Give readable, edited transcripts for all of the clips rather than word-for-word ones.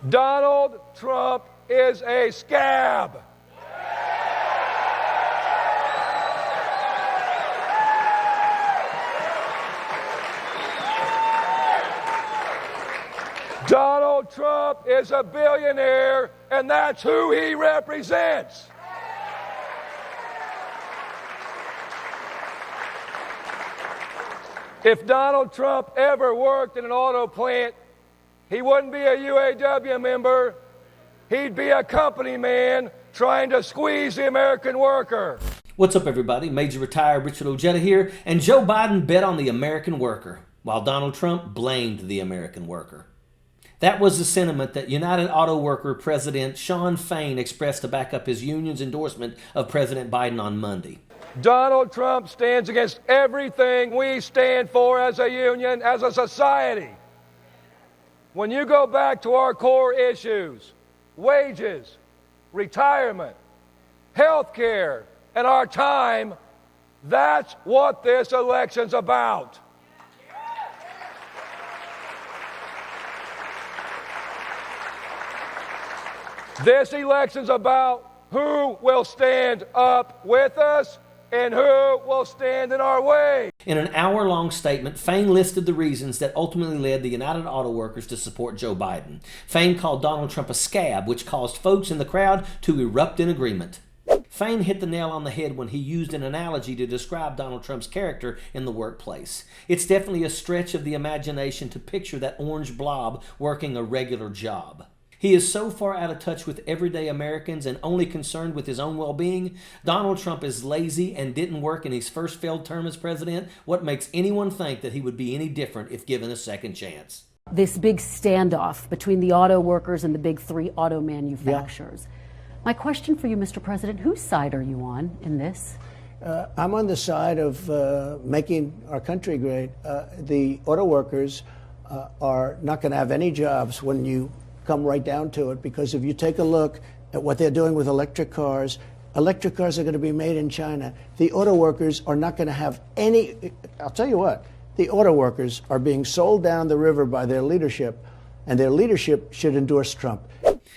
Donald Trump is a scab. Donald Trump is a billionaire, and that's who he represents. If Donald Trump ever worked in an auto plant, he wouldn't be a UAW member. He'd be a company man trying to squeeze the American worker. What's up, everybody? Major Retired Richard Ojeda here, and Joe Biden bet on the American worker, while Donald Trump blamed the American worker. That was the sentiment that United Auto Worker President Shawn Fain expressed to back up his union's endorsement of President Biden on Monday. Donald Trump stands against everything we stand for as a union, as a society. When you go back to our core issues, wages, retirement, health care, and our time, that's what this election's about. This election's about who will stand up with us and who will stand in our way. In an hour-long statement, Fain listed the reasons that ultimately led the United Auto Workers to support Joe Biden. Fain called Donald Trump a scab, which caused folks in the crowd to erupt in agreement. Fain hit the nail on the head when he used an analogy to describe Donald Trump's character in the workplace. It's definitely a stretch of the imagination to picture that orange blob working a regular job. He is so far out of touch with everyday Americans and only concerned with his own well-being. Donald Trump is lazy and didn't work in his first failed term as president. What makes anyone think that he would be any different if given a second chance? This big standoff between the auto workers and the big three auto manufacturers. Yeah. My question for you, Mr. President, whose side are you on in this? I'm on the side of making our country great. The auto workers are not going to have any jobs when you come right down to it, because if you take a look at what they're doing with electric cars are going to be made in China. The auto workers are not going to have any. I'll tell you what, the auto workers are being sold down the river by their leadership, and their leadership should endorse Trump.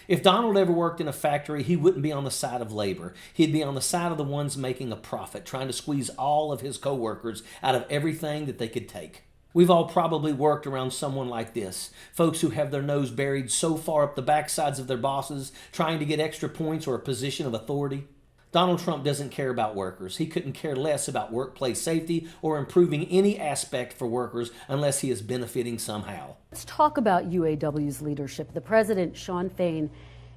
If Donald ever worked in a factory, he wouldn't be on the side of labor. He'd be on the side of the ones making a profit, trying to squeeze all of his co-workers out of everything that they could take. We've all probably worked around someone like this. Folks who have their nose buried so far up the backsides of their bosses, trying to get extra points or a position of authority. Donald Trump doesn't care about workers. He couldn't care less about workplace safety or improving any aspect for workers unless he is benefiting somehow. Let's talk about UAW's leadership. The president, Shawn Fain,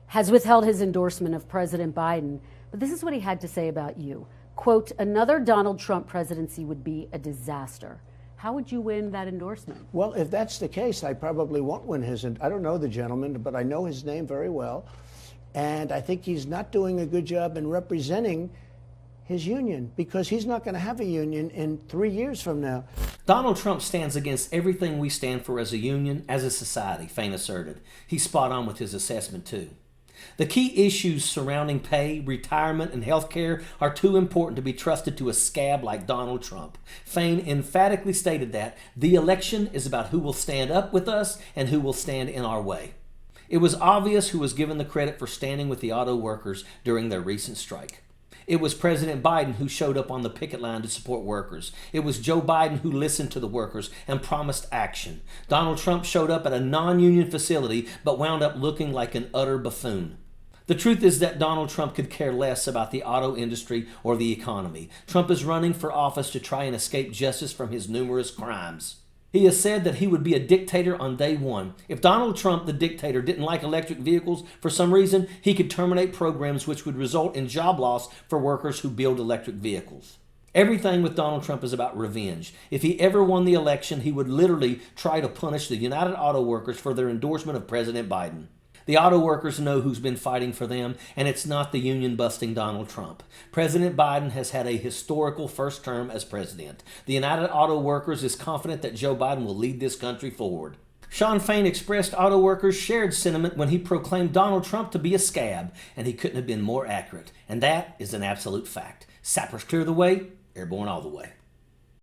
has withheld his endorsement of President Biden, but this is what he had to say about you. Quote, "Another Donald Trump presidency would be a disaster." How would you win that endorsement? Well, if that's the case, I probably won't win his. I don't know the gentleman, but I know his name very well. And I think he's not doing a good job in representing his union, because he's not going to have a union in 3 years from now. Donald Trump stands against everything we stand for as a union, as a society, Fain asserted. He's spot on with his assessment, too. The key issues surrounding pay, retirement, and health care are too important to be trusted to a scab like Donald Trump. Fain emphatically stated that the election is about who will stand up with us and who will stand in our way. It was obvious who was given the credit for standing with the auto workers during their recent strike. It was President Biden who showed up on the picket line to support workers. It was Joe Biden who listened to the workers and promised action. Donald Trump showed up at a non-union facility but wound up looking like an utter buffoon. The truth is that Donald Trump could care less about the auto industry or the economy. Trump is running for office to try and escape justice from his numerous crimes. He has said that he would be a dictator on day one. If Donald Trump, the dictator, didn't like electric vehicles for some reason, he could terminate programs which would result in job loss for workers who build electric vehicles. Everything with Donald Trump is about revenge. If he ever won the election, he would literally try to punish the United Auto Workers for their endorsement of President Biden. The auto workers know who's been fighting for them, and it's not the union-busting Donald Trump. President Biden has had a historical first term as president. The United Auto Workers is confident that Joe Biden will lead this country forward. Shawn Fain expressed auto workers' shared sentiment when he proclaimed Donald Trump to be a scab, and he couldn't have been more accurate. And that is an absolute fact. Sappers clear the way, airborne all the way.